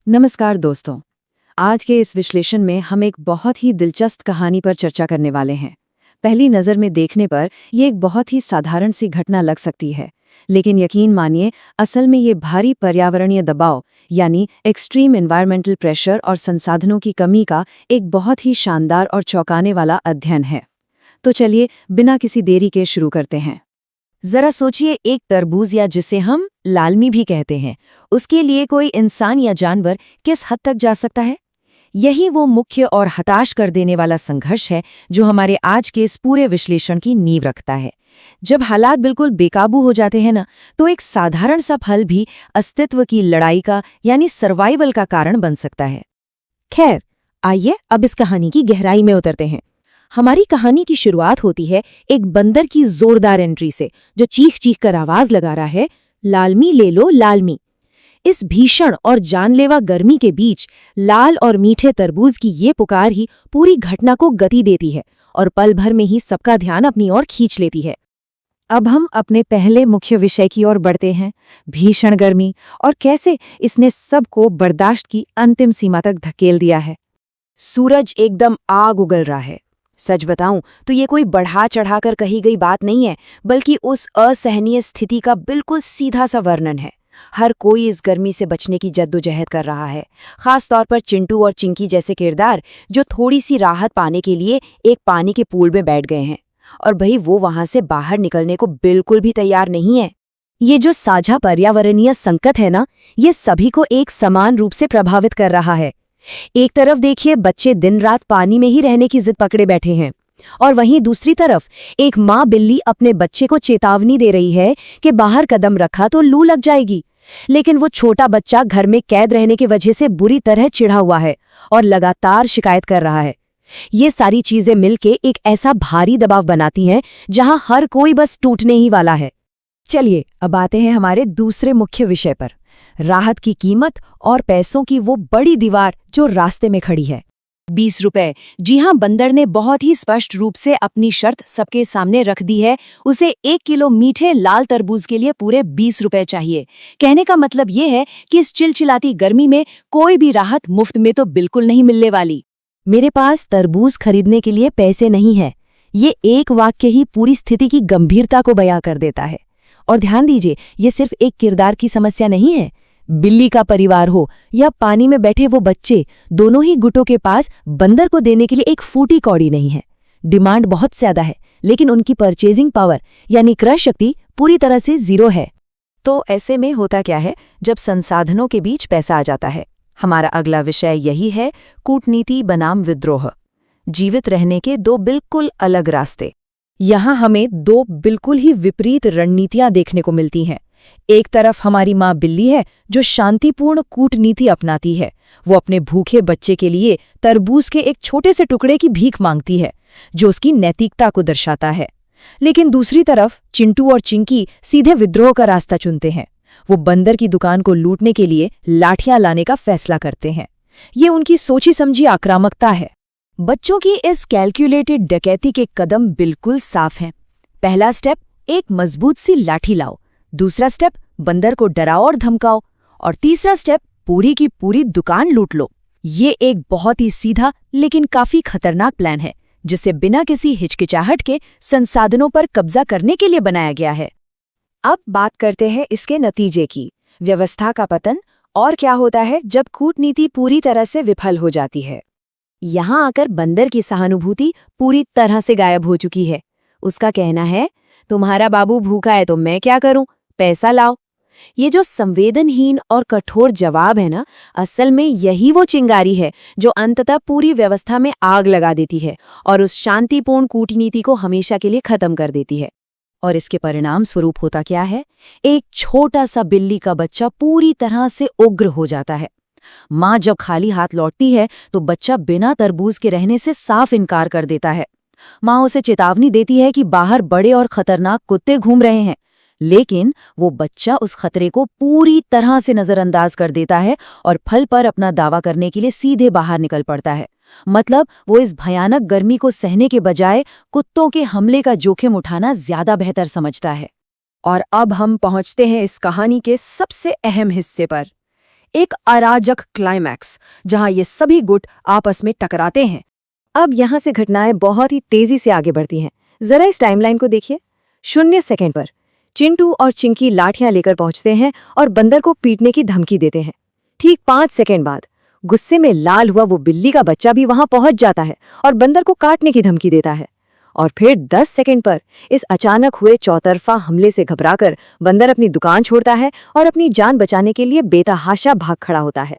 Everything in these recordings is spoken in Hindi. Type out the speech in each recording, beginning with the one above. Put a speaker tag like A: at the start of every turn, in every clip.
A: नमस्कार दोस्तों। आज के इस विश्लेषण में हम एक बहुत ही दिलचस्प कहानी पर चर्चा करने वाले हैं। पहली नज़र में देखने पर यह एक बहुत ही साधारण सी घटना लग सकती है, लेकिन यकीन मानिए असल में ये भारी पर्यावरणीय दबाव यानी एक्सट्रीम एनवायरमेंटल प्रेशर और संसाधनों की कमी का एक बहुत ही शानदार और चौंकाने वाला अध्ययन है। तो चलिए बिना किसी देरी के शुरू करते हैं।
B: जरा सोचिए, एक तरबूज या जिसे हम लालमी भी कहते हैं, उसके लिए कोई इंसान या जानवर किस हद तक जा सकता है? यही वो मुख्य और हताश कर देने वाला संघर्ष है जो हमारे आज के इस पूरे विश्लेषण की नींव रखता है। जब हालात बिल्कुल बेकाबू हो जाते हैं ना, तो एक साधारण सा फल भी अस्तित्व की लड़ाई का यानी सर्वाइवल का कारण बन सकता है। खैर, आइए अब इस कहानी की गहराई में उतरते हैं। हमारी कहानी की शुरुआत होती है एक बंदर की जोरदार एंट्री से, जो चीख चीख कर आवाज लगा रहा है, लालमी ले लो लालमी। इस भीषण और जानलेवा गर्मी के बीच लाल और मीठे तरबूज की ये पुकार ही पूरी घटना को गति देती है और पल भर में ही सबका ध्यान अपनी ओर खींच लेती है।
A: अब हम अपने पहले मुख्य विषय की ओर बढ़ते हैं, भीषण गर्मी और कैसे इसने सबको बर्दाश्त की अंतिम सीमा तक धकेल दिया है।
B: सूरज एकदम आग उगल रहा है। सच बताऊं तो ये कोई बढ़ा चढ़ाकर कही गई बात नहीं है, बल्कि उस असहनीय स्थिति का बिल्कुल सीधा सा वर्णन है। हर कोई इस गर्मी से बचने की जद्दोजहद कर रहा है, खास तौर पर चिंटू और चिंकी जैसे किरदार, जो थोड़ी सी राहत पाने के लिए एक पानी के पूल में बैठ गए हैं। और भाई, वो वहां से बाहर निकलने को बिल्कुल भी तैयार नहीं है।
A: ये जो साझा पर्यावरणीय संकट है ना, ये सभी को एक समान रूप से प्रभावित कर रहा है। एक तरफ देखिए, बच्चे दिन रात पानी में ही रहने की जिद पकड़े बैठे हैं, और वहीं दूसरी तरफ एक माँ बिल्ली अपने बच्चे को चेतावनी दे रही है कि बाहर कदम रखा तो लू लग जाएगी। लेकिन वो छोटा बच्चा घर में कैद रहने की वजह से बुरी तरह चिढ़ा हुआ है और लगातार शिकायत कर रहा है। ये सारी चीजें मिलके एक ऐसा भारी दबाव बनाती हैं जहां हर कोई बस टूटने ही वाला है।
B: चलिए अब आते हैं हमारे दूसरे मुख्य विषय पर, राहत की कीमत और पैसों की वो बड़ी दीवार जो रास्ते में खड़ी है। 20 रुपए। जी हाँ, बंदर ने बहुत ही स्पष्ट रूप से अपनी शर्त सबके सामने रख दी है। उसे 1 किलो मीठे लाल तरबूज के लिए पूरे 20 रुपए चाहिए। कहने का मतलब ये है कि इस चिलचिलाती गर्मी में कोई भी राहत मुफ्त में तो बिल्कुल नहीं मिलने वाली।
A: मेरे पास तरबूज खरीदने के लिए पैसे नहीं है, ये एक वाक्य ही पूरी स्थिति की गंभीरता को बयां कर देता है। और ध्यान दीजिए, ये सिर्फ एक किरदार की समस्या नहीं है। बिल्ली का परिवार हो या पानी में बैठे वो बच्चे, दोनों ही गुटों के पास बंदर को देने के लिए एक फूटी कौड़ी नहीं है। डिमांड बहुत ज्यादा है, लेकिन उनकी परचेजिंग पावर यानी क्रय शक्ति पूरी तरह से जीरो है।
B: तो ऐसे में होता क्या है जब संसाधनों के बीच पैसा आ जाता है? हमारा अगला विषय यही है, कूटनीति बनाम विद्रोह। जीवित रहने के दो बिल्कुल अलग रास्ते।
A: यहाँ हमें दो बिल्कुल ही विपरीत रणनीतियां देखने को मिलती हैं। एक तरफ हमारी माँ बिल्ली है जो शांतिपूर्ण कूटनीति अपनाती है। वो अपने भूखे बच्चे के लिए तरबूज के एक छोटे से टुकड़े की भीख मांगती है, जो उसकी नैतिकता को दर्शाता है। लेकिन दूसरी तरफ चिंटू और चिंकी सीधे विद्रोह का रास्ता चुनते हैं। वो बंदर की दुकान को लूटने के लिए लाठियां लाने का फैसला करते हैं। ये उनकी सोची समझी आक्रामकता है।
B: बच्चों की इस कैलकुलेटेड डकैती के कदम बिल्कुल साफ हैं। पहला स्टेप, एक मजबूत सी लाठी लाओ। दूसरा स्टेप, बंदर को डराओ और धमकाओ। और तीसरा स्टेप, पूरी की पूरी दुकान लूट लो। ये एक बहुत ही सीधा लेकिन काफी खतरनाक प्लान है, जिसे बिना किसी हिचकिचाहट के संसाधनों पर कब्जा करने के लिए बनाया गया है।
A: अब बात करते हैं इसके नतीजे की, व्यवस्था का पतन, और क्या होता है जब कूटनीति पूरी तरह से विफल हो जाती है। यहाँ आकर बंदर की सहानुभूति पूरी तरह से गायब हो चुकी है। उसका कहना है, तुम्हारा बाबू भूखा है तो मैं क्या करूं, पैसा लाओ। ये जो संवेदनहीन और कठोर जवाब है ना, असल में यही वो चिंगारी है जो अंततः पूरी व्यवस्था में आग लगा देती है और उस शांतिपूर्ण कूटनीति को हमेशा के लिए खत्म कर देती है। और इसके परिणाम स्वरूप होता क्या है? एक छोटा सा बिल्ली का बच्चा पूरी तरह से उग्र हो जाता है। माँ जब खाली हाथ लौटती है तो बच्चा बिना तरबूज के रहने से साफ इनकार कर देता है। माँ उसे चेतावनी देती है कि बाहर बड़े और खतरनाक कुत्ते घूम रहे हैं, लेकिन वो बच्चा उस खतरे को पूरी तरह से नजरअंदाज कर देता है और फल पर अपना दावा करने के लिए सीधे बाहर निकल पड़ता है। मतलब वो इस भयानक गर्मी को सहने के बजाय कुत्तों के हमले का जोखिम उठाना ज्यादा बेहतर समझता है। और अब हम पहुंचते हैं इस कहानी के सबसे अहम हिस्से पर।
B: एक अराजक क्लाइमैक्स जहां ये सभी गुट आपस में टकराते हैं।
A: अब यहाँ से घटनाएं बहुत ही तेजी से आगे बढ़ती हैं। जरा इस टाइमलाइन को देखिए। 0 सेकंड पर चिंटू और चिंकी लाठियां लेकर पहुंचते हैं और बंदर को पीटने की धमकी देते हैं। ठीक 5 सेकंड बाद गुस्से में लाल हुआ वो बिल्ली का बच्चा भी वहां पहुंच जाता है और बंदर को काटने की धमकी देता है। और फिर 10 सेकंड पर इस अचानक हुए चौतरफा हमले से घबराकर बंदर अपनी दुकान छोड़ता है और अपनी जान बचाने के लिए बेतहाशा भाग खड़ा होता है।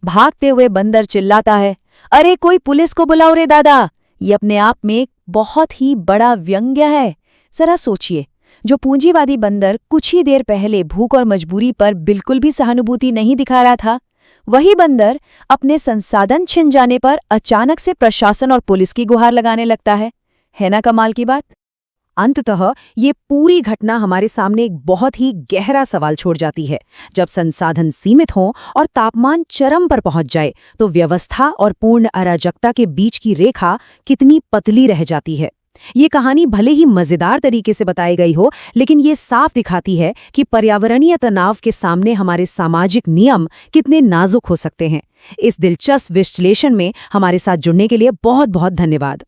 B: भागते हुए बंदर चिल्लाता है, अरे कोई पुलिस को बुलाओ रे दादा। ये अपने आप में एक बहुत ही बड़ा व्यंग्य है। जरा सोचिए, जो पूंजीवादी बंदर कुछ ही देर पहले भूख और मजबूरी पर बिल्कुल भी सहानुभूति नहीं दिखा रहा था, वही बंदर अपने संसाधन छिन जाने पर अचानक से प्रशासन और पुलिस की गुहार लगाने लगता है ना कमाल की बात। अंततः ये पूरी घटना हमारे सामने एक बहुत ही गहरा सवाल छोड़ जाती है। जब संसाधन सीमित हों और तापमान चरम पर पहुंच जाए तो व्यवस्था और पूर्ण अराजकता के बीच की रेखा कितनी पतली रह जाती है। ये कहानी भले ही मजेदार तरीके से बताई गई हो, लेकिन ये साफ दिखाती है कि पर्यावरणीय तनाव के सामने हमारे सामाजिक नियम कितने नाजुक हो सकते हैं। इस दिलचस्प विश्लेषण में हमारे साथ जुड़ने के लिए बहुत बहुत धन्यवाद।